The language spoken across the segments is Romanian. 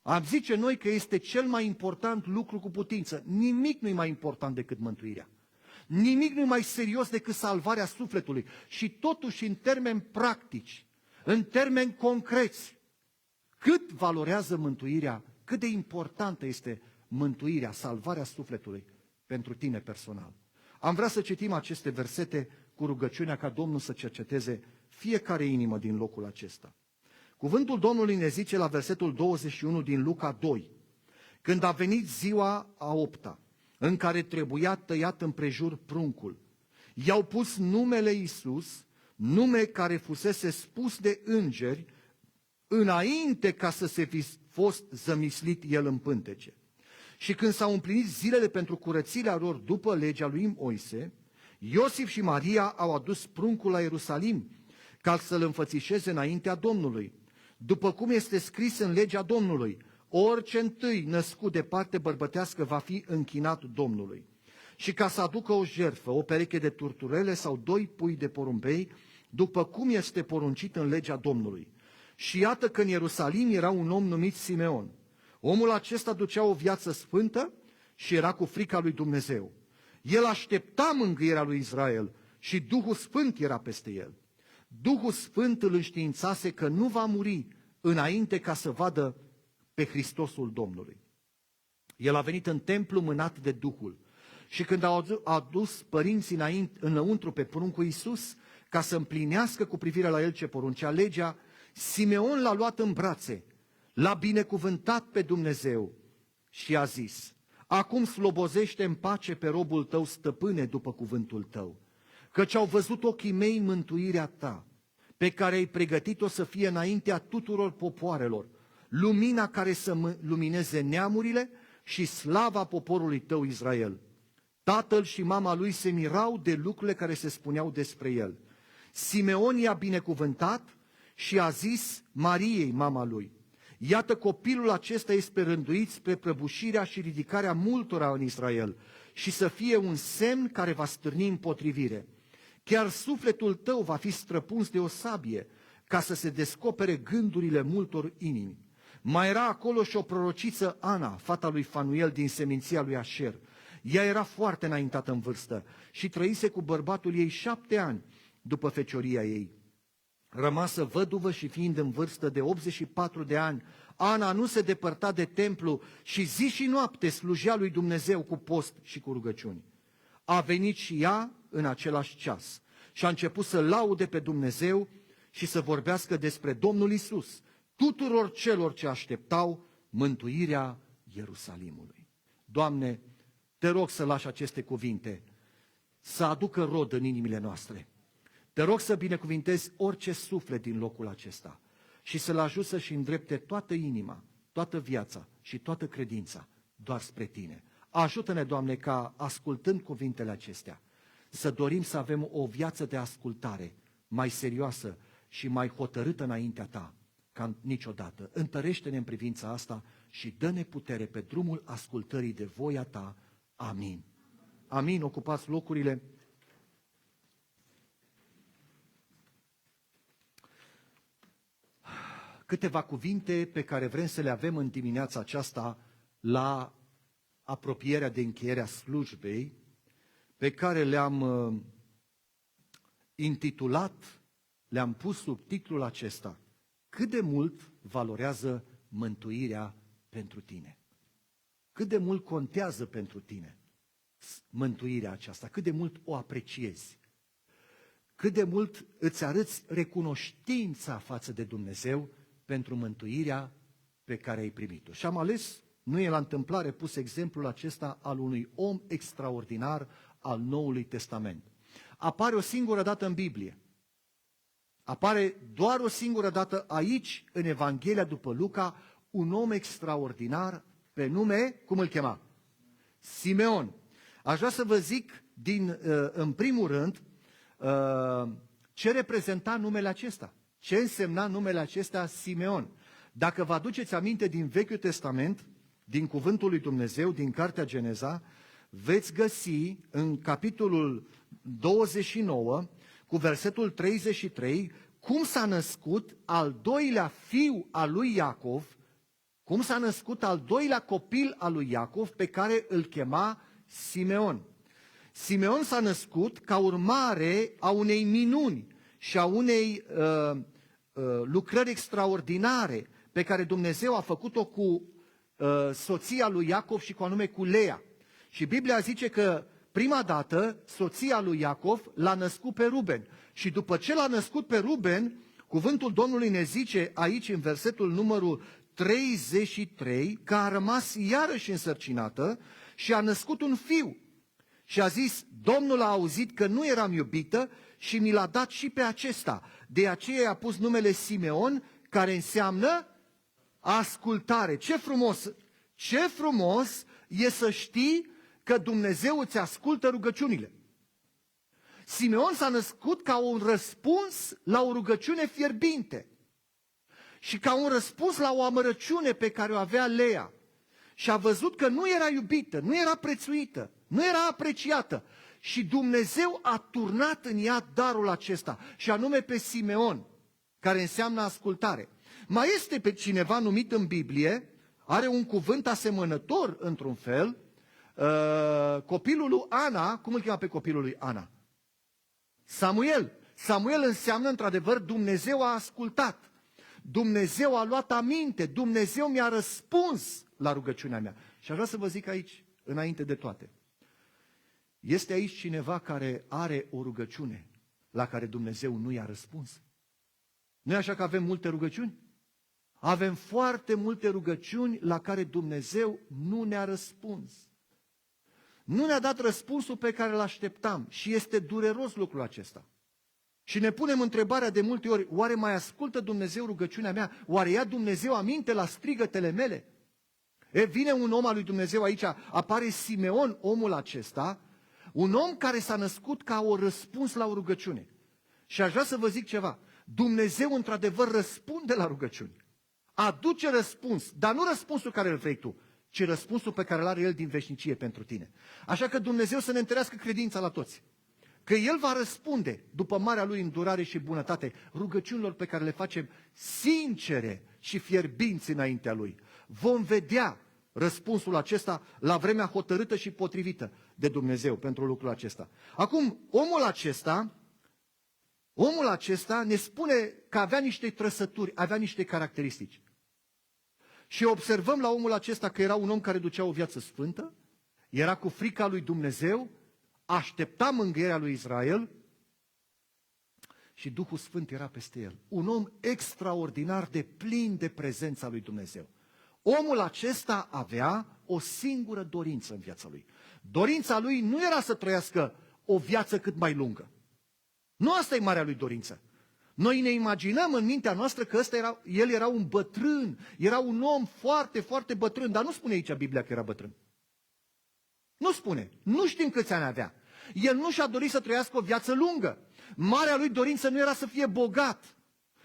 Am zice noi că este cel mai important lucru cu putință. Nimic nu e mai important decât mântuirea. Nimic nu e mai serios decât salvarea sufletului. Și totuși, în termeni practici, în termeni concreți, cât valorează mântuirea, cât de importantă este mântuirea, salvarea sufletului pentru tine personal. Am vrea să citim aceste versete cu rugăciunea ca Domnul să cerceteze fiecare inimă din locul acesta. Cuvântul Domnului ne zice la versetul 21 din Luca 2, când a venit ziua a 8-a, în care trebuia tăiat împrejur pruncul, i-au pus numele Iisus, nume care fusese spus de îngeri, înainte ca să se fi fost zămislit el în pântece. Și când s-au împlinit zilele pentru curățirea lor după legea lui Moise, Iosif și Maria au adus pruncul la Ierusalim ca să-l înfățișeze înaintea Domnului. După cum este scris în legea Domnului, orice întâi născut de parte bărbătească va fi închinat Domnului. Și ca să aducă o jertfă, o pereche de turturele sau 2 pui de porumbei, după cum este poruncit în legea Domnului. Și iată că în Ierusalim era un om numit Simeon. Omul acesta ducea o viață sfântă și era cu frica lui Dumnezeu. El aștepta mângâierea lui Israel și Duhul Sfânt era peste el. Duhul Sfânt îl înștiințase că nu va muri înainte ca să vadă pe Hristosul Domnului. El a venit în templu mânat de Duhul și când au adus părinții înăuntru pe pruncul Iisus ca să împlinească cu privire la el ce poruncea legea, Simeon l-a luat în brațe, l-a binecuvântat pe Dumnezeu și a zis: acum slobozește în pace pe robul tău, stăpâne, după cuvântul tău, căci au văzut ochii mei mântuirea ta, pe care ai pregătit-o să fie înaintea tuturor popoarelor, lumina care să lumineze neamurile și slava poporului tău Israel. Tatăl și mama lui se mirau de lucrurile care se spuneau despre el. Simeon i-a binecuvântat și a zis Mariei, mama lui: iată, copilul acesta este rânduit spre prăbușirea și ridicarea multora în Israel și să fie un semn care va stârni împotrivire. Chiar sufletul tău va fi străpuns de o sabie ca să se descopere gândurile multor inimi. Mai era acolo și o prorociță, Ana, fata lui Fanuel din seminția lui Așer. Ea era foarte înaintată în vârstă și trăise cu bărbatul ei 7 ani după fecioria ei. Rămasă văduvă și fiind în vârstă de 84 de ani, Ana nu se depărta de templu și zi și noapte slujea lui Dumnezeu cu post și cu rugăciuni. A venit și ea în același ceas și a început să laude pe Dumnezeu și să vorbească despre Domnul Isus tuturor celor ce așteptau mântuirea Ierusalimului. Doamne, te rog să lași aceste cuvinte să aducă rod în inimile noastre. Te rog să binecuvintezi orice suflet din locul acesta și să-l ajuți să-și îndrepte toată inima, toată viața și toată credința doar spre Tine. Ajută-ne, Doamne, ca ascultând cuvintele acestea, să dorim să avem o viață de ascultare mai serioasă și mai hotărâtă înaintea Ta ca niciodată. Întărește-ne în privința asta și dă-ne putere pe drumul ascultării de voia Ta. Amin. Amin. Ocupați locurile. Câteva cuvinte pe care vrem să le avem în dimineața aceasta la apropierea de încheierea slujbei, pe care le-am intitulat, le-am pus sub titlul acesta: cât de mult valorează mântuirea pentru tine? Cât de mult contează pentru tine mântuirea aceasta? Cât de mult o apreciezi? Cât de mult îți arăți recunoștința față de Dumnezeu pentru mântuirea pe care ai primit-o? Și am ales, nu e la întâmplare, pus exemplul acesta al unui om extraordinar al Noului Testament. Apare o singură dată în Biblie. Apare doar o singură dată aici, în Evanghelia după Luca, un om extraordinar pe nume, cum îl chema? Simeon. Aș vrea să vă zic în primul rând ce reprezenta numele acesta. Ce însemna numele acesta Simeon? Dacă vă aduceți aminte din Vechiul Testament, din Cuvântul lui Dumnezeu, din Cartea Geneza, veți găsi în capitolul 29, cu versetul 33, cum s-a născut al doilea fiu al lui Iacov, cum s-a născut al doilea copil al lui Iacov, pe care îl chema Simeon. Simeon s-a născut ca urmare a unei minuni și a unei lucrări extraordinare pe care Dumnezeu a făcut-o cu soția lui Iacov și cu anume cu Lea. Și Biblia zice că prima dată soția lui Iacov l-a născut pe Ruben. Și după ce l-a născut pe Ruben, cuvântul Domnului ne zice aici în versetul numărul 33 că a rămas iarăși însărcinată și a născut un fiu. Și a zis, Domnul a auzit că nu eram iubită și mi l-a dat și pe acesta. De aceea i-a pus numele Simeon, care înseamnă ascultare. Ce frumos e să știi că Dumnezeu îți ascultă rugăciunile. Simeon s-a născut ca un răspuns la o rugăciune fierbinte și ca un răspuns la o amărăciune pe care o avea Lea. Și a văzut că nu era iubită, nu era prețuită, nu era apreciată. Și Dumnezeu a turnat în ea darul acesta, și anume pe Simeon, care înseamnă ascultare. Mai este pe cineva numit în Biblie, are un cuvânt asemănător într-un fel, copilul lui Ana. Cum îl chema pe copilul lui Ana? Samuel. Samuel înseamnă într-adevăr Dumnezeu a ascultat, Dumnezeu a luat aminte, Dumnezeu mi-a răspuns la rugăciunea mea. Și aș vrea să vă zic aici, înainte de toate, este aici cineva care are o rugăciune la care Dumnezeu nu i-a răspuns? Nu e așa că avem multe rugăciuni? Avem foarte multe rugăciuni la care Dumnezeu nu ne-a răspuns. Nu ne-a dat răspunsul pe care îl așteptam și este dureros lucrul acesta. Și ne punem întrebarea de multe ori, oare mai ascultă Dumnezeu rugăciunea mea? Oare ia Dumnezeu aminte la strigătele mele? Vine un om al lui Dumnezeu aici, apare Simeon, omul acesta, un om care s-a născut ca o răspuns la o rugăciune. Și aș vrea să vă zic ceva, Dumnezeu într-adevăr răspunde la rugăciuni. Aduce răspuns, dar nu răspunsul care îl vrei tu, ci răspunsul pe care îl are El din veșnicie pentru tine. Așa că Dumnezeu să ne întărească credința la toți, că El va răspunde după marea Lui îndurare și bunătate rugăciunilor pe care le facem sincere și fierbinți înaintea Lui. Vom vedea răspunsul acesta la vremea hotărâtă și potrivită de Dumnezeu pentru lucrul acesta. Acum, omul acesta ne spune că avea niște trăsături, avea niște caracteristici. Și observăm la omul acesta că era un om care ducea o viață sfântă, era cu frica lui Dumnezeu, aștepta mângâierea lui Israel și Duhul Sfânt era peste el. Un om extraordinar de plin de prezența lui Dumnezeu. Omul acesta avea o singură dorință în viața lui. Dorința lui nu era să trăiască o viață cât mai lungă. Nu asta e marea lui dorință. Noi ne imaginăm în mintea noastră că el era un bătrân, era un om foarte, foarte bătrân, dar nu spune aici Biblia că era bătrân. Nu spune, nu știm câți ani avea. El nu și-a dorit să trăiască o viață lungă. Marea lui dorință nu era să fie bogat.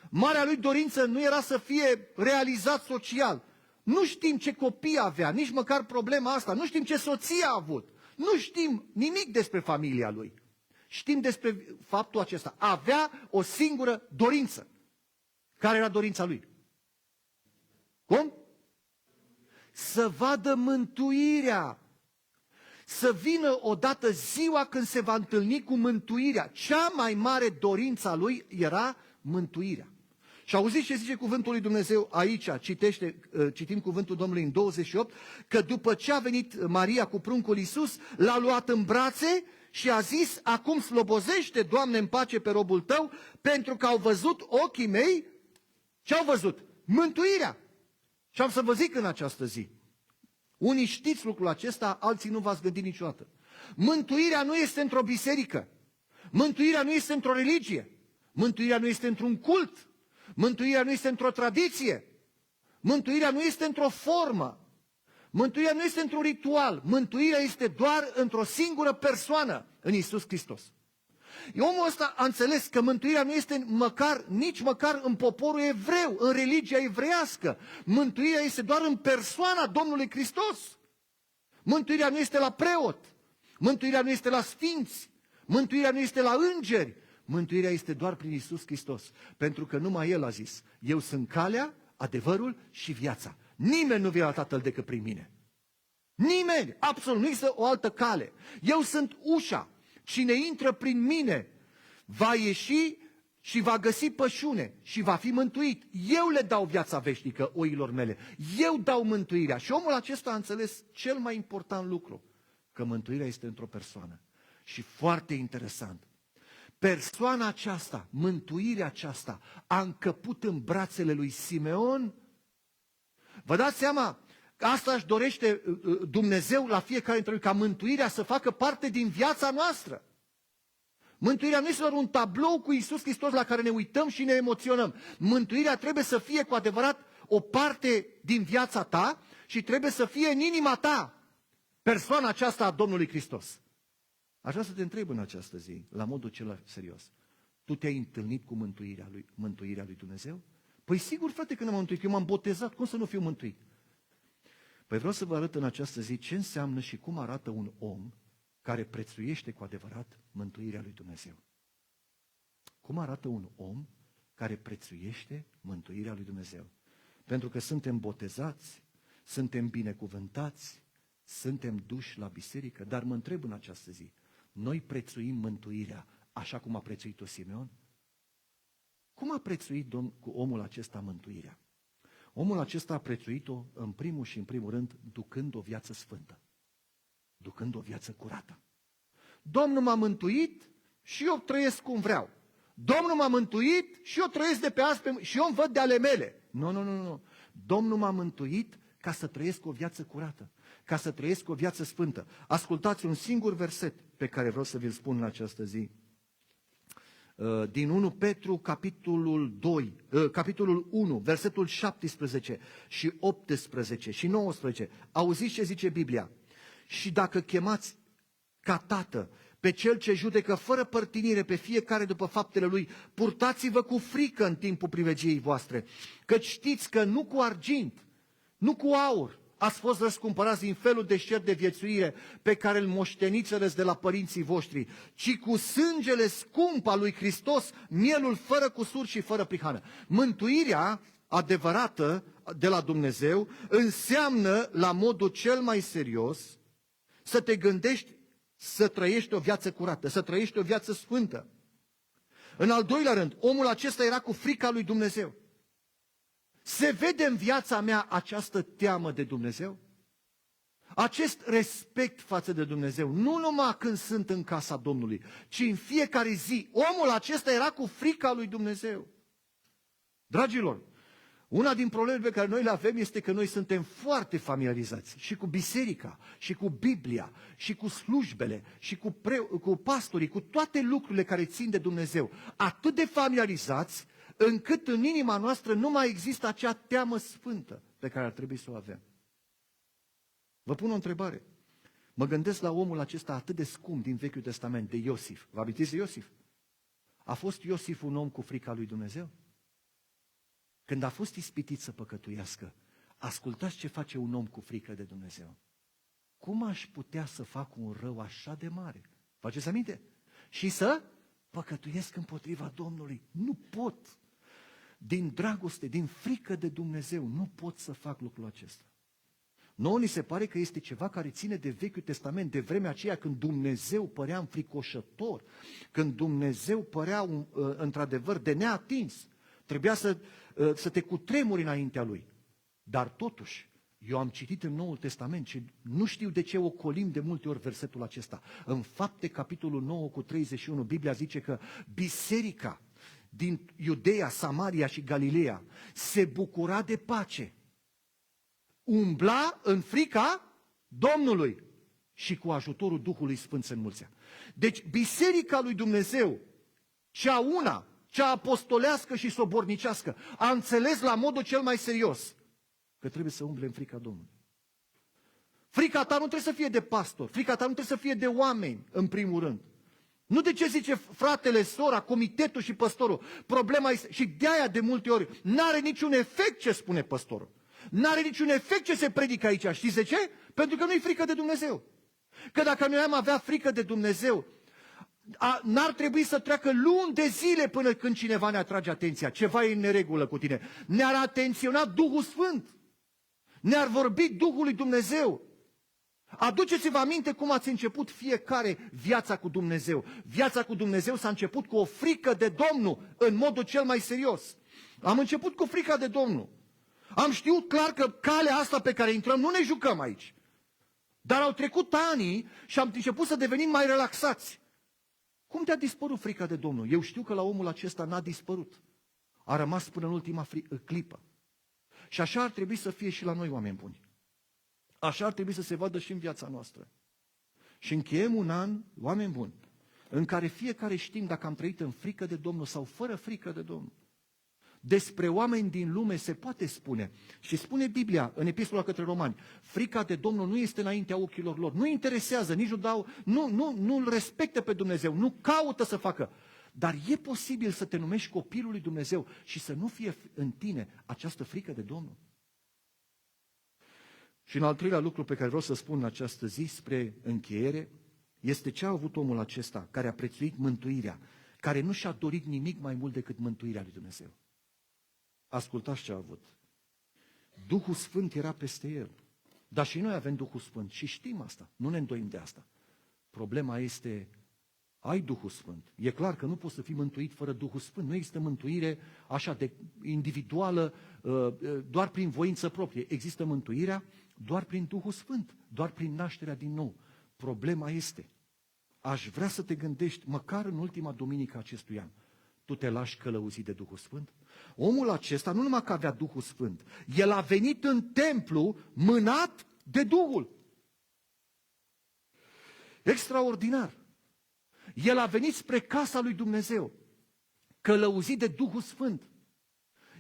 Marea lui dorință nu era să fie realizat social. Nu știm ce copii avea, nici măcar problema asta. Nu știm ce soție a avut. Nu știm nimic despre familia lui. Știm despre faptul acesta. Avea o singură dorință. Care era dorința lui? Cum? Să vadă mântuirea. Să vină odată ziua când se va întâlni cu mântuirea. Cea mai mare dorință a lui era mântuirea. Și auziți ce zice cuvântul lui Dumnezeu aici, citim cuvântul Domnului în 28, că după ce a venit Maria cu pruncul Iisus, l-a luat în brațe și a zis, acum slobozește, Doamne, în pace pe robul tău, pentru că au văzut ochii mei, ce au văzut? Mântuirea. Și am să vă zic în această zi, unii știți lucrul acesta, alții nu v-ați gândit niciodată. Mântuirea nu este într-o biserică, mântuirea nu este într-o religie, mântuirea nu este într-un cult, mântuirea nu este într-o tradiție, mântuirea nu este într-o formă, mântuirea nu este într-un ritual, mântuirea este doar într-o singură persoană, în Iisus Hristos. Omul ăsta a înțeles că mântuirea nu este nici măcar în poporul evreu, în religia evreiască. Mântuirea este doar în persoana Domnului Hristos. Mântuirea nu este la preot, mântuirea nu este la sfinți, mântuirea nu este la îngeri, mântuirea este doar prin Iisus Hristos. Pentru că numai El a zis, eu sunt calea, adevărul și viața. Nimeni nu vine la Tatăl decât prin mine. Nimeni, absolut, nu există o altă cale. Eu sunt ușa. Cine intră prin mine va ieși și va găsi pășune și va fi mântuit. Eu le dau viața veșnică oilor mele. Eu dau mântuirea. Și omul acesta a înțeles cel mai important lucru, că mântuirea este într-o persoană. Și foarte interesant, persoana aceasta, mântuirea aceasta, a încăput în brațele lui Simeon. Vă dați seama, asta își dorește Dumnezeu la fiecare dintre noi, ca mântuirea să facă parte din viața noastră. Mântuirea nu este doar un tablou cu Iisus Hristos la care ne uităm și ne emoționăm. Mântuirea trebuie să fie cu adevărat o parte din viața ta și trebuie să fie în inima ta persoana aceasta a Domnului Hristos. Aș vrea să te întreb în această zi, la modul cel serios. Tu te-ai întâlnit cu mântuirea lui Dumnezeu? Păi sigur, frate, că n-am mântuit, eu m-am botezat, cum să nu fiu mântuit? Păi vreau să vă arăt în această zi ce înseamnă și cum arată un om care prețuiește cu adevărat mântuirea lui Dumnezeu. Cum arată un om care prețuiește mântuirea lui Dumnezeu? Pentru că suntem botezați, suntem binecuvântați, suntem duși la biserică, dar mă întreb în această zi, noi prețuim mântuirea așa cum a prețuit-o Simeon? Cum a prețuit omul acesta mântuirea? Omul acesta a prețuit-o în primul și în primul rând ducând o viață sfântă, ducând o viață curată. Domnul m-a mântuit și eu trăiesc cum vreau. Domnul m-a mântuit și eu trăiesc de pe azi și eu îmi văd de ale mele. Nu. Domnul m-a mântuit ca să trăiesc o viață curată, ca să trăiesc o viață sfântă. Ascultați un singur verset pe care vreau să vi-l spun în această zi. Din 1 Petru, capitolul 1, versetul 17 și 18 și 19. Auziți ce zice Biblia? Și dacă chemați ca tată pe cel ce judecă fără părtinire pe fiecare după faptele lui, purtați-vă cu frică în timpul privegiei voastre, căci știți că nu cu argint, nu cu aur ați fost răscumpărați din felul deșert de viețuire pe care îl moșteniți de la părinții voștri, ci cu sângele scump al lui Hristos, mielul fără cusur și fără prihană. Mântuirea adevărată de la Dumnezeu înseamnă, la modul cel mai serios, să te gândești să trăiești o viață curată, să trăiești o viață sfântă. În al doilea rând, omul acesta era cu frica lui Dumnezeu. Se vede în viața mea această teamă de Dumnezeu? Acest respect față de Dumnezeu, nu numai când sunt în casa Domnului, ci în fiecare zi. Omul acesta era cu frica lui Dumnezeu. Dragilor, una din problemele pe care noi le avem este că noi suntem foarte familiarizați și cu biserica, și cu Biblia, și cu slujbele, și cu pastorii, cu toate lucrurile care țin de Dumnezeu. Atât de familiarizați încât în inima noastră nu mai există acea teamă sfântă pe care ar trebui să o avem. Vă pun o întrebare. Mă gândesc la omul acesta atât de scump din Vechiul Testament, de Iosif. Vă amintiți de Iosif? A fost Iosif un om cu frica lui Dumnezeu? Când a fost ispitit să păcătuiască, ascultați ce face un om cu frică de Dumnezeu. Cum aș putea să fac un rău așa de mare? Faceți aminte? Și să păcătuiesc împotriva Domnului. Nu pot. Din dragoste, din frică de Dumnezeu, nu pot să fac lucrul acesta. Nouă ni se pare că este ceva care ține de Vechiul Testament, de vremea aceea când Dumnezeu părea înfricoșător, când Dumnezeu părea într-adevăr de neatins. Trebuia să te cutremuri înaintea Lui. Dar totuși, eu am citit în Noul Testament și nu știu de ce ocolim de multe ori versetul acesta. În Fapte, capitolul 9 cu 31, Biblia zice că biserica din Iudeea, Samaria și Galileea se bucura de pace. Umbla în frica Domnului și cu ajutorul Duhului Sfânt se înmulțea. Deci biserica lui Dumnezeu, cea apostolească și sobornicească, a înțeles la modul cel mai serios că trebuie să umble în frica Domnului. Frica ta nu trebuie să fie de pastor, frica ta nu trebuie să fie de oameni, în primul rând. Nu de ce zice fratele, sora, comitetul și păstorul. Problema este, și de-aia de multe ori n-are niciun efect ce spune păstorul. N-are niciun efect ce se predică aici. Știți de ce? Pentru că nu-i frică de Dumnezeu. Că dacă noi am avea frică de Dumnezeu, n-ar trebui să treacă luni de zile până când cineva ne atrage atenția. Ceva e în neregulă cu tine. Ne-ar atenționa Duhul Sfânt. Ne-ar vorbi Duhul lui Dumnezeu. Aduceți-vă aminte cum ați început fiecare viața cu Dumnezeu. Viața cu Dumnezeu s-a început cu o frică de Domnul, în modul cel mai serios. Am început cu frica de Domnul. Am știut clar că calea asta pe care intrăm, nu ne jucăm aici. Dar au trecut ani și am început să devenim mai relaxați. Cum te-a dispărut frica de Domnul? Eu știu că la omul acesta n-a dispărut. A rămas până în ultima clipă. Și așa ar trebui să fie și la noi, oameni buni. Așa ar trebui să se vadă și în viața noastră. Și încheiem un an, oameni buni, în care fiecare știm dacă am trăit în frică de Domnul sau fără frică de Domnul. Despre oameni din lume se poate spune, și spune Biblia în Epistola către Romani, frica de Domnul nu este înaintea ochilor lor, nu interesează, nici nu îl respectă pe Dumnezeu, nu caută să facă. Dar e posibil să te numești copilul lui Dumnezeu și să nu fie în tine această frică de Domnul? Și în al treilea lucru pe care vreau să spun în această zi spre încheiere, este ce a avut omul acesta care a prețuit mântuirea, care nu și-a dorit nimic mai mult decât mântuirea lui Dumnezeu. Ascultați ce a avut. Duhul Sfânt era peste el. Dar și noi avem Duhul Sfânt și știm asta, nu ne îndoim de asta. Problema este, ai Duhul Sfânt. E clar că nu poți să fii mântuit fără Duhul Sfânt. Nu există mântuire așa de individuală, doar prin voință proprie. Există mântuirea doar prin Duhul Sfânt, doar prin nașterea din nou. Problema este, aș vrea să te gândești, măcar în ultima duminică acestui an, tu te lași călăuzit de Duhul Sfânt? Omul acesta nu numai că avea Duhul Sfânt, el a venit în templu mânat de Duhul. Extraordinar! El a venit spre casa lui Dumnezeu, călăuzit de Duhul Sfânt.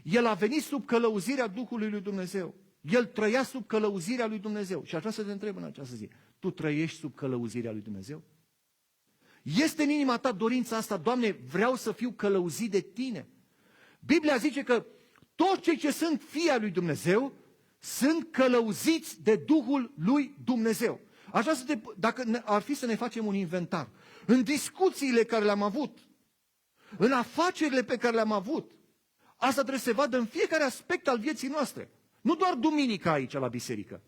El a venit sub călăuzirea Duhului lui Dumnezeu. El trăia sub călăuzirea lui Dumnezeu. Și aș vrea să te întreb în această zi, tu trăiești sub călăuzirea lui Dumnezeu? Este în inima ta dorința asta, Doamne, vreau să fiu călăuzit de Tine. Biblia zice că toți cei ce sunt fii ai lui Dumnezeu sunt călăuziți de Duhul lui Dumnezeu. Așa dacă ar fi să ne facem un inventar, în discuțiile care le-am avut, în afacerile pe care le-am avut, asta trebuie să se vadă în fiecare aspect al vieții noastre. Nu doar duminica aici la biserică,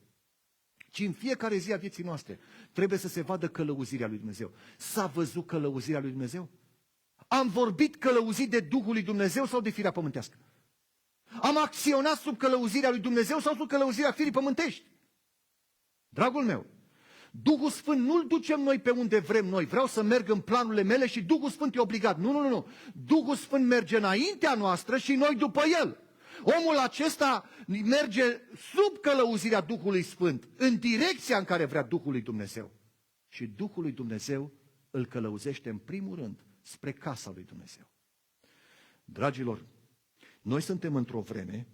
ci în fiecare zi a vieții noastre trebuie să se vadă călăuzirea lui Dumnezeu. S-a văzut călăuzirea lui Dumnezeu? Am vorbit călăuzit de Duhul lui Dumnezeu sau de firea pământească? Am acționat sub călăuzirea lui Dumnezeu sau sub călăuzirea firii pământești? Dragul meu, Duhul Sfânt nu-L ducem noi pe unde vrem noi. Vreau să merg în planurile mele și Duhul Sfânt e obligat. Nu. Duhul Sfânt merge înaintea noastră și noi după El. Omul acesta merge sub călăuzirea Duhului Sfânt, în direcția în care vrea Duhul lui Dumnezeu. Și Duhul lui Dumnezeu îl călăuzește în primul rând spre casa lui Dumnezeu. Dragilor, noi suntem într-o vreme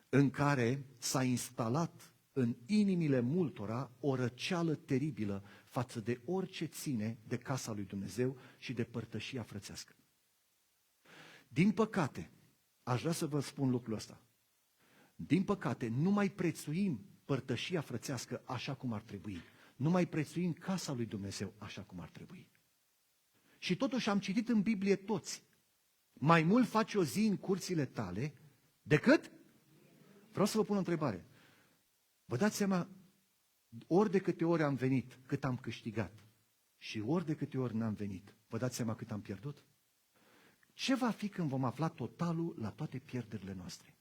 în care s-a instalat în inimile multora o răceală teribilă față de orice ține de casa lui Dumnezeu și de părtășia frățească. Din păcate, aș vrea să vă spun lucrul ăsta. Din păcate, nu mai prețuim părtășia frățească așa cum ar trebui. Nu mai prețuim casa lui Dumnezeu așa cum ar trebui. Și totuși am citit în Biblie toți. Mai mult faci o zi în curțile tale decât? Vreau să vă pun o întrebare. Vă dați seama, ori de câte ori am venit, cât am câștigat. Și ori de câte ori n-am venit, vă dați seama cât am pierdut? Ce va fi când vom afla totalul la toate pierderile noastre?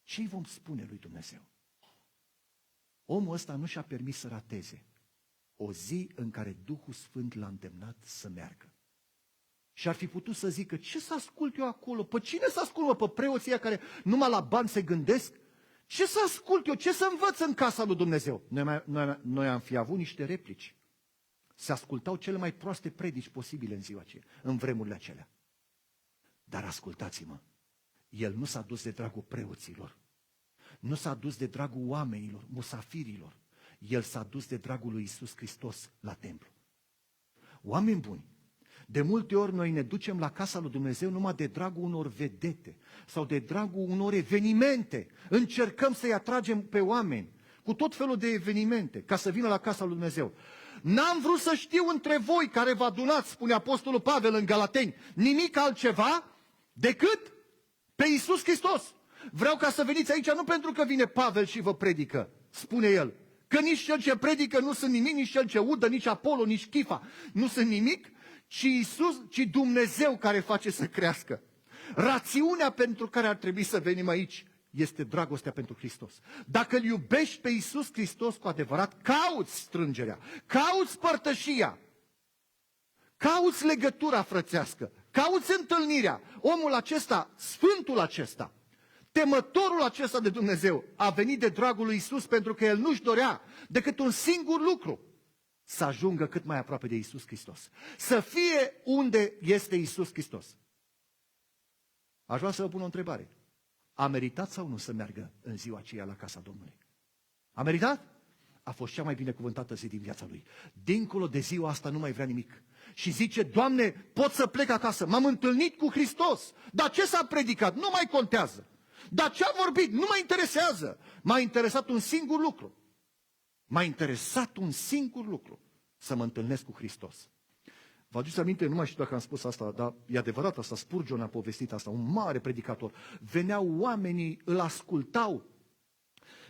Ce îi vom spune lui Dumnezeu? Omul ăsta nu și-a permis să rateze o zi în care Duhul Sfânt l-a îndemnat să meargă. Și ar fi putut să zică, ce să ascult eu acolo? Pe cine să ascult, pe preoții ăia care numai la bani se gândesc? Ce să ascult eu? Ce să învăț în casa lui Dumnezeu? Noi am fi avut niște replici. Se ascultau cele mai proaste predici posibile în ziua aceea, în vremurile acelea. Dar ascultați-mă, el nu s-a dus de dragul preoților, nu s-a dus de dragul oamenilor, musafirilor, el s-a dus de dragul lui Iisus Hristos la templu. Oameni buni, de multe ori noi ne ducem la casa lui Dumnezeu numai de dragul unor vedete sau de dragul unor evenimente. Încercăm să-i atragem pe oameni cu tot felul de evenimente ca să vină la casa lui Dumnezeu. N-am vrut să știu între voi care vă adunați, spune Apostolul Pavel în Galateni, nimic altceva decât pe Iisus Hristos. Vreau ca să veniți aici nu pentru că vine Pavel și vă predică spune el, că nici cel ce predică nu sunt nimic, nici cel ce udă, nici Apollo, nici Chifa nu sunt nimic, ci Iisus, ci Dumnezeu care face să crească. Rațiunea pentru care ar trebui să venim aici este dragostea pentru Hristos. Dacă îl iubești pe Iisus Hristos cu adevărat, cauți strângerea, cauți părtășia, cauți legătura frățească, cauți întâlnirea. Omul acesta, sfântul acesta, temătorul acesta de Dumnezeu, a venit de dragul lui Iisus pentru că el nu-și dorea decât un singur lucru: să ajungă cât mai aproape de Iisus Hristos. Să fie unde este Iisus Hristos. Aș vrea să vă pun o întrebare. A meritat sau nu să meargă în ziua aceea la casa Domnului? A meritat? A fost cea mai binecuvântată zi din viața lui. Dincolo de ziua asta nu mai vrea nimic. Și zice: Doamne, pot să plec acasă, m-am întâlnit cu Hristos. Dar ce s-a predicat? Nu mai contează. Dar ce a vorbit? Nu mă interesează. M-a interesat un singur lucru. M-a interesat un singur lucru: să mă întâlnesc cu Hristos. Vă aduceți aminte, nu mai știu dacă am spus asta, dar e adevărat asta, Spurgeon a povestit asta, un mare predicator. Veneau oamenii, îl ascultau.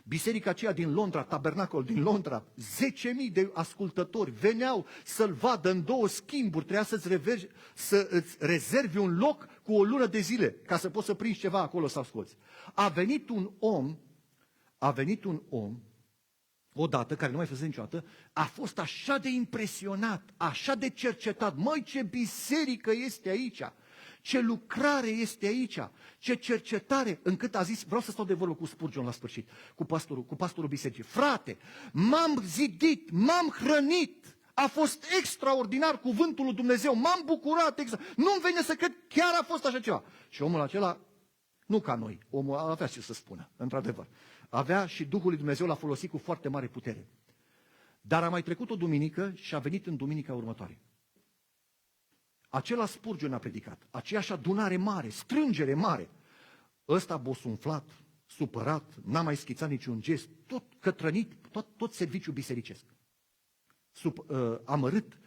Biserica aceea din Londra, Tabernacol din Londra, 10.000 de ascultători veneau să-l vadă în 2 schimburi, trebuia să-ți rezervi un loc cu o lună de zile, ca să poți să prinzi ceva acolo să asculți. A venit un om, odată, care nu mai făcuse niciodată, a fost așa de impresionat, așa de cercetat. Măi, ce biserică este aici! Ce lucrare este aici, ce cercetare, încât a zis: vreau să stau de vorbă cu Spurgeon la sfârșit, cu pastorul bisericii. Frate, m-am zidit, m-am hrănit, a fost extraordinar cuvântul lui Dumnezeu, m-am bucurat, nu-mi vine să cred, chiar a fost așa ceva. Și omul acela, nu ca noi, omul avea ce să spună, într-adevăr. Avea și Duhul lui Dumnezeu l-a folosit cu foarte mare putere. Dar a mai trecut o duminică și a venit în duminica următoare. Acela Spurgeon a predicat, aceeași adunare mare, strângere mare. Ăsta bosunflat, supărat, n-a mai schițat niciun gest, tot cătrănit, tot serviciul bisericesc. Amărât,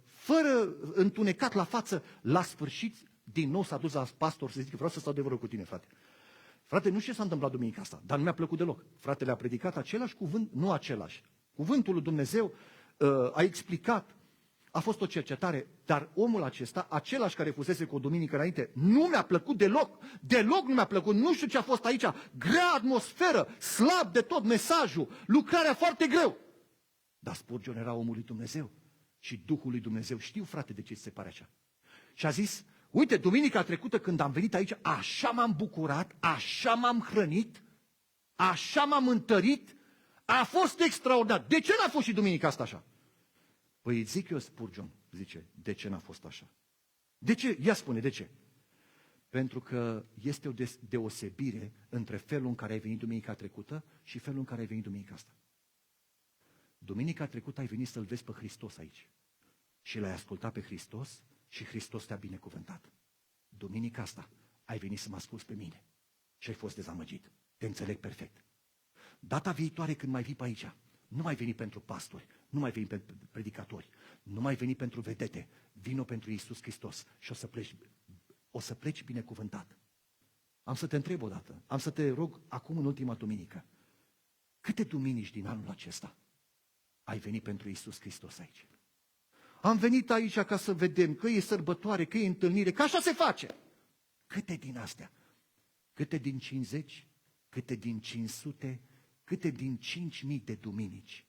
fără întunecat la față, la sfârșit, din nou s-a dus la pastor să zică: vreau să stau de vorbă cu tine, frate. Frate, nu știu ce s-a întâmplat duminica asta, dar nu mi-a plăcut deloc. Fratele a predicat același cuvânt, nu același. Cuvântul lui Dumnezeu a explicat. A fost o cercetare, dar omul acesta, același care fusese cu o duminică înainte, nu mi-a plăcut deloc. Deloc nu mi-a plăcut. Nu știu ce a fost aici. Grea atmosferă, slab de tot mesajul, lucrarea foarte greu. Dar Spurgeon era omul lui Dumnezeu și Duhul lui Dumnezeu. Știu, frate, de ce ți se pare așa. Și a zis: uite, duminica trecută când am venit aici, așa m-am bucurat, așa m-am hrănit, așa m-am întărit, a fost extraordinar. De ce n-a fost și duminica asta așa? Păi zic eu, Spurgeon, zice, de ce n-a fost așa? De ce? Ia spune, de ce? Pentru că este o deosebire între felul în care ai venit duminica trecută și felul în care ai venit duminica asta. Duminica trecută ai venit să-L vezi pe Hristos aici și L-ai ascultat pe Hristos și Hristos te-a binecuvântat. Duminica asta ai venit să mă asculți pe mine și ai fost dezamăgit. Te înțeleg perfect. Data viitoare când mai vii pe aici, nu mai veni pentru pastori, nu mai veni pentru predicatori, nu mai veni pentru vedete, vino pentru Iisus Hristos și o să pleci binecuvântat. Am să te întreb odată, am să te rog acum în ultima duminică: câte duminici din anul acesta ai venit pentru Iisus Hristos aici? Am venit aici ca să vedem că e sărbătoare, că e întâlnire, că așa se face. Câte din astea? Câte din 50? Câte din 500? Câte din 5.000 de duminici?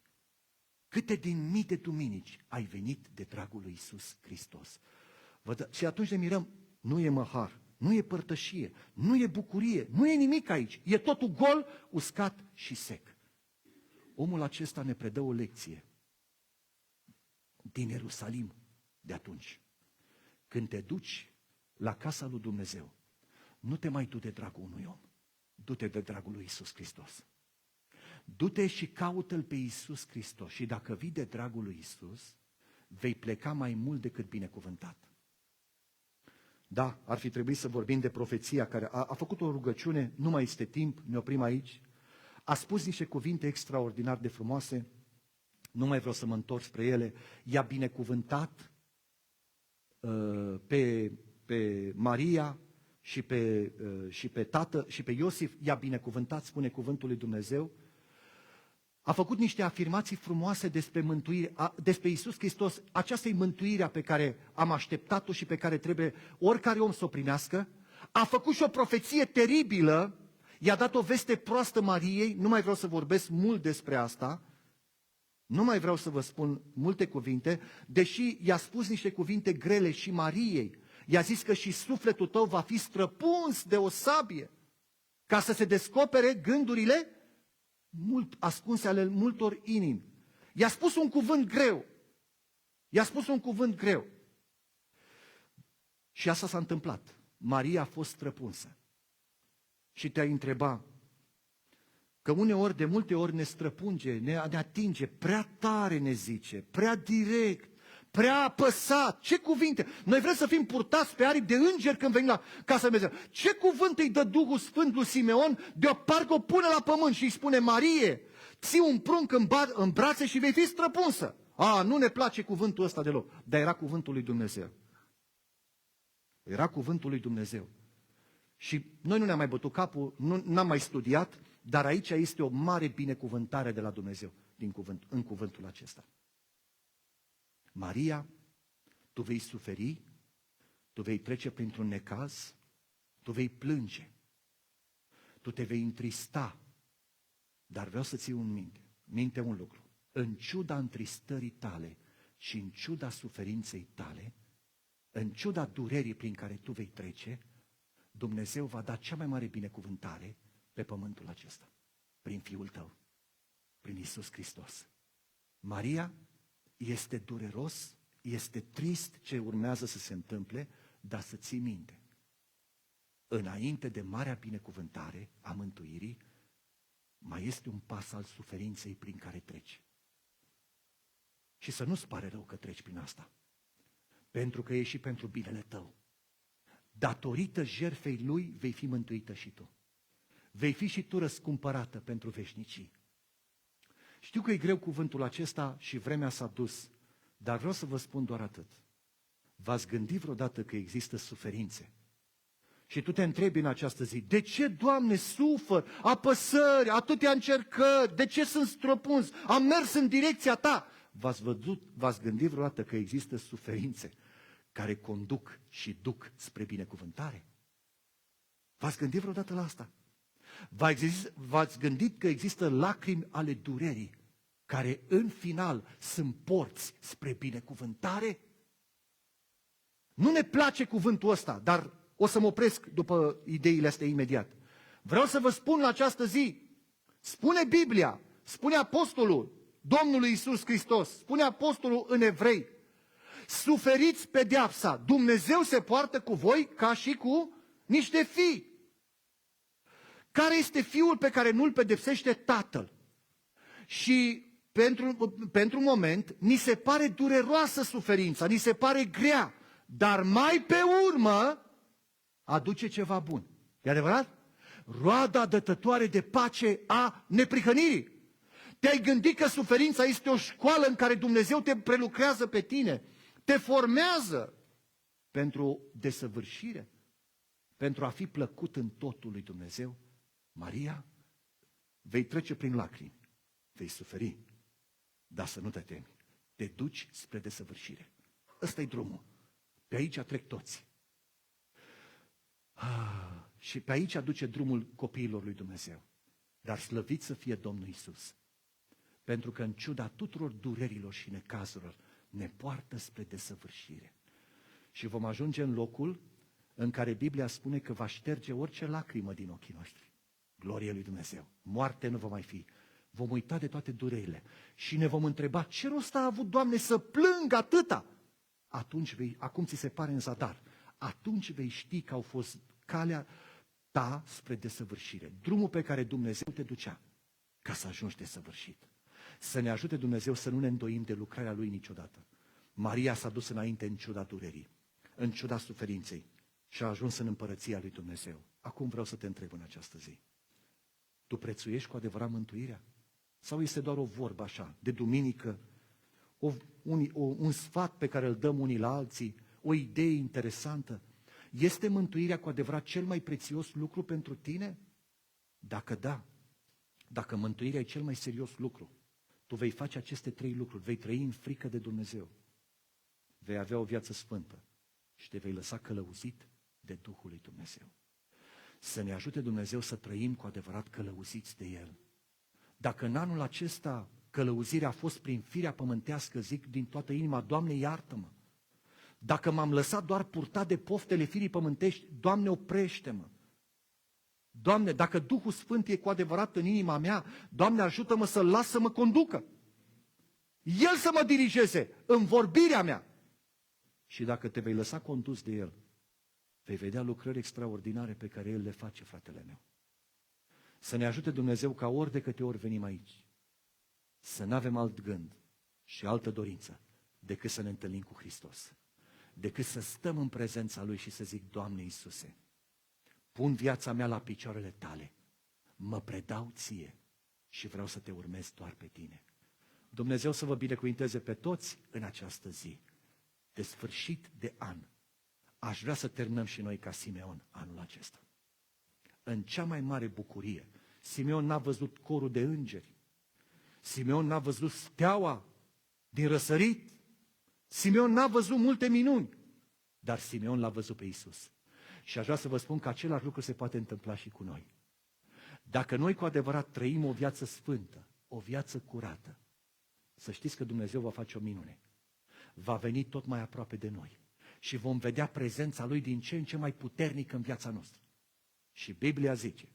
Câte din mii de duminici ai venit de dragul lui Iisus Hristos? Și atunci ne mirăm: nu e măhar, nu e părtășie, nu e bucurie, nu e nimic aici. E totul gol, uscat și sec. Omul acesta ne predă o lecție din Ierusalim de atunci. Când te duci la casa lui Dumnezeu, nu te mai du de dragul unui om, du-te de dragul lui Iisus Hristos. Du-te și caută-L pe Iisus Hristos și dacă vii de dragul lui Iisus, vei pleca mai mult decât binecuvântat. Da, ar fi trebuit să vorbim de profeția care a făcut o rugăciune, nu mai este timp, ne oprim aici. A spus niște cuvinte extraordinar de frumoase, nu mai vreau să mă întorc spre ele. I-a binecuvântat pe Maria și pe tată și pe Iosif, i-a binecuvântat, spune cuvântul lui Dumnezeu. a făcut niște afirmații frumoase despre mântuire, despre Iisus Hristos. Aceasta e mântuirea pe care am așteptat-o și pe care trebuie oricare om să o primească. A făcut și o profeție teribilă, i-a dat o veste proastă Mariei, nu mai vreau să vorbesc mult despre asta, nu mai vreau să vă spun multe cuvinte, deși i-a spus niște cuvinte grele și Mariei. I-a zis că și sufletul tău va fi străpuns de o sabie, ca să se descopere gândurile mult ascunse ale multor inimi. I-a spus un cuvânt greu. I-a spus un cuvânt greu. Și asta s-a întâmplat. Maria a fost străpunsă. Și te-ai întreba că uneori, de multe ori ne străpunge, ne atinge, prea tare ne zice, prea direct, prea apăsat. Ce cuvinte? Noi vrem să fim purtați pe aripi de îngeri când venim la casa Dumnezeu. Ce cuvânt îi dă Duhul Sfânt lui Simeon? De o parcă o pune la pământ și îi spune: Marie, ții un prunc în brațe și vei fi străpunsă. Nu ne place cuvântul ăsta deloc. Dar era cuvântul lui Dumnezeu. Era cuvântul lui Dumnezeu. Și noi nu ne-am mai bătut capul, n-am mai studiat, dar aici este o mare binecuvântare de la Dumnezeu în cuvântul acesta. Maria, tu vei suferi, tu vei trece printr-un necaz, tu vei plânge, tu te vei întrista, dar vreau să ții minte un lucru. În ciuda întristării tale și în ciuda suferinței tale, în ciuda durerii prin care tu vei trece, Dumnezeu va da cea mai mare binecuvântare pe pământul acesta, prin Fiul tău, prin Iisus Hristos. Maria, este dureros, este trist ce urmează să se întâmple, dar să ții minte. Înainte de marea binecuvântare a mântuirii, mai este un pas al suferinței prin care treci. Și să nu-ți pare rău că treci prin asta, pentru că e și pentru binele tău. Datorită jertfei Lui vei fi mântuită și tu. Vei fi și tu răscumpărată pentru veșnicii. Știu că e greu cuvântul acesta și vremea s-a dus, dar vreau să vă spun doar atât. V-ați gândit vreodată că există suferințe? Și tu te întrebi în această zi: de ce, Doamne, sufăr, apăsări, atâtea încercări, de ce sunt străpuns, am mers în direcția Ta? V-ați gândit vreodată că există suferințe care conduc și duc spre binecuvântare? V-ați gândit vreodată la asta? V-ați gândit că există lacrimi ale durerii care în final sunt porți spre binecuvântare? Nu ne place cuvântul ăsta, dar o să mă opresc după ideile astea imediat. Vreau să vă spun la această zi, spune Biblia, spune apostolul Domnului Iisus Hristos, spune apostolul în Evrei: suferiți pedeapsa, Dumnezeu se poartă cu voi ca și cu niște fii. Care este fiul pe care nu-l pedepsește tatăl? Și pentru moment ni se pare dureroasă suferința, ni se pare grea, dar mai pe urmă aduce ceva bun. E adevărat? Roada dătătoare de pace a neprihănirii. Te-ai gândit că suferința este o școală în care Dumnezeu te prelucrează pe tine, te formează pentru desăvârșire, pentru a fi plăcut în totul lui Dumnezeu? Maria, vei trece prin lacrimi, vei suferi, dar să nu te temi. Te duci spre desăvârșire. Ăsta e drumul. Pe aici trec toți. Și pe aici duce drumul copiilor lui Dumnezeu. Dar slăvit să fie Domnul Iisus. Pentru că în ciuda tuturor durerilor și necazurilor ne poartă spre desăvârșire. Și vom ajunge în locul în care Biblia spune că va șterge orice lacrimă din ochii noștri. Glorie lui Dumnezeu. Moarte nu va mai fi. Vom uita de toate durerile și ne vom întreba: ce rost a avut, Doamne, să plâng atâta? Acum ți se pare în zadar. Atunci vei ști că au fost calea ta spre desăvârșire. Drumul pe care Dumnezeu te ducea ca să ajungi desăvârșit. Să ne ajute Dumnezeu să nu ne îndoim de lucrarea Lui niciodată. Maria s-a dus înainte în ciuda durerii, în ciuda suferinței și a ajuns în împărăția lui Dumnezeu. Acum vreau să te întreb în această zi: tu prețuiești cu adevărat mântuirea? Sau este doar o vorbă așa, de duminică, un sfat pe care îl dăm unii la alții, o idee interesantă? Este mântuirea cu adevărat cel mai prețios lucru pentru tine? Dacă da, Dacă mântuirea e cel mai serios lucru, tu vei face aceste 3 lucruri. Vei trăi în frică de Dumnezeu, vei avea o viață sfântă și te vei lăsa călăuzit de Duhul lui Dumnezeu. Să ne ajute Dumnezeu să trăim cu adevărat călăuziți de El. Dacă în anul acesta călăuzirea a fost prin firea pământească, zic din toată inima, Doamne, iartă-mă. Dacă m-am lăsat doar purtat de poftele firii pământești, Doamne, oprește-mă. Doamne, dacă Duhul Sfânt e cu adevărat în inima mea, Doamne, ajută-mă să-L las să mă conducă. El să mă dirigeze în vorbirea mea. Și dacă te vei lăsa condus de El, vei vedea lucrări extraordinare pe care El le face, fratele meu. Să ne ajute Dumnezeu ca ori de câte ori venim aici, să nu avem alt gând și altă dorință decât să ne întâlnim cu Hristos. Decât să stăm în prezența Lui și să zic, Doamne Iisuse, pun viața mea la picioarele Tale, mă predau Ție și vreau să Te urmez doar pe Tine. Dumnezeu să vă binecuvinteze pe toți în această zi de sfârșit de an. Aș vrea să terminăm și noi ca Simeon anul acesta. În cea mai mare bucurie. Simeon n-a văzut corul de îngeri. Simeon n-a văzut steaua din răsărit. Simeon n-a văzut multe minuni. Dar Simeon l-a văzut pe Iisus. Și aș vrea să vă spun că același lucru se poate întâmpla și cu noi. Dacă noi cu adevărat trăim o viață sfântă, o viață curată, să știți că Dumnezeu va face o minune. Va veni tot mai aproape de noi. Și vom vedea prezența Lui din ce în ce mai puternic în viața noastră. Și Biblia zice,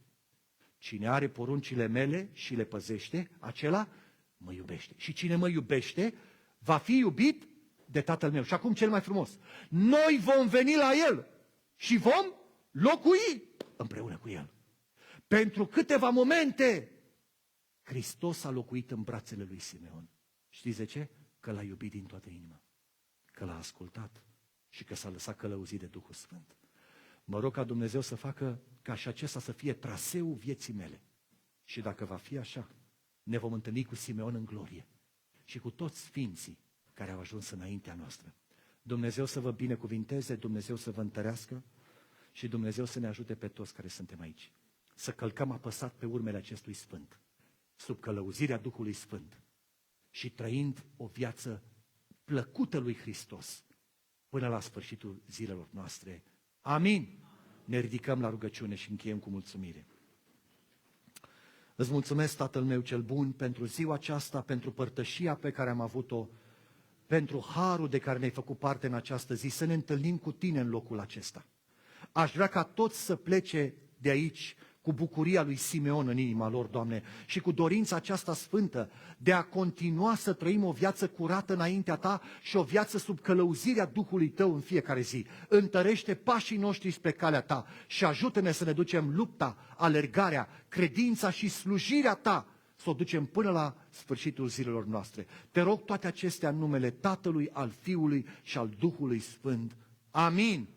cine are poruncile mele și le păzește, acela mă iubește. Și cine mă iubește, va fi iubit de Tatăl meu. Și acum cel mai frumos, noi vom veni la El și vom locui împreună cu El. Pentru câteva momente, Hristos a locuit în brațele lui Simeon. Știți de ce? Că l-a iubit din toată inima, că l-a ascultat și că s-a lăsat călăuzit de Duhul Sfânt. Mă rog ca Dumnezeu să facă ca și acesta să fie traseul vieții mele. Și dacă va fi așa, ne vom întâlni cu Simeon în glorie și cu toți sfinții care au ajuns înaintea noastră. Dumnezeu să vă binecuvinteze, Dumnezeu să vă întărească și Dumnezeu să ne ajute pe toți care suntem aici. Să călcăm apăsat pe urmele acestui Sfânt, sub călăuzirea Duhului Sfânt și trăind o viață plăcută lui Hristos până la sfârșitul zilelor noastre. Amin. Ne ridicăm la rugăciune și încheiem cu mulțumire. Îți mulțumesc, Tatăl meu cel bun, pentru ziua aceasta, pentru părtășia pe care am avut-o, pentru harul de care ne-ai făcut parte în această zi, să ne întâlnim cu Tine în locul acesta. Aș vrea ca toți să plece de aici cu bucuria lui Simeon în inima lor, Doamne, și cu dorința aceasta sfântă de a continua să trăim o viață curată înaintea Ta și o viață sub călăuzirea Duhului Tău în fiecare zi. Întărește pașii noștri spre calea Ta și ajută-ne să ne ducem lupta, alergarea, credința și slujirea Ta, să o ducem până la sfârșitul zilelor noastre. Te rog toate acestea în numele Tatălui, al Fiului și al Duhului Sfânt. Amin.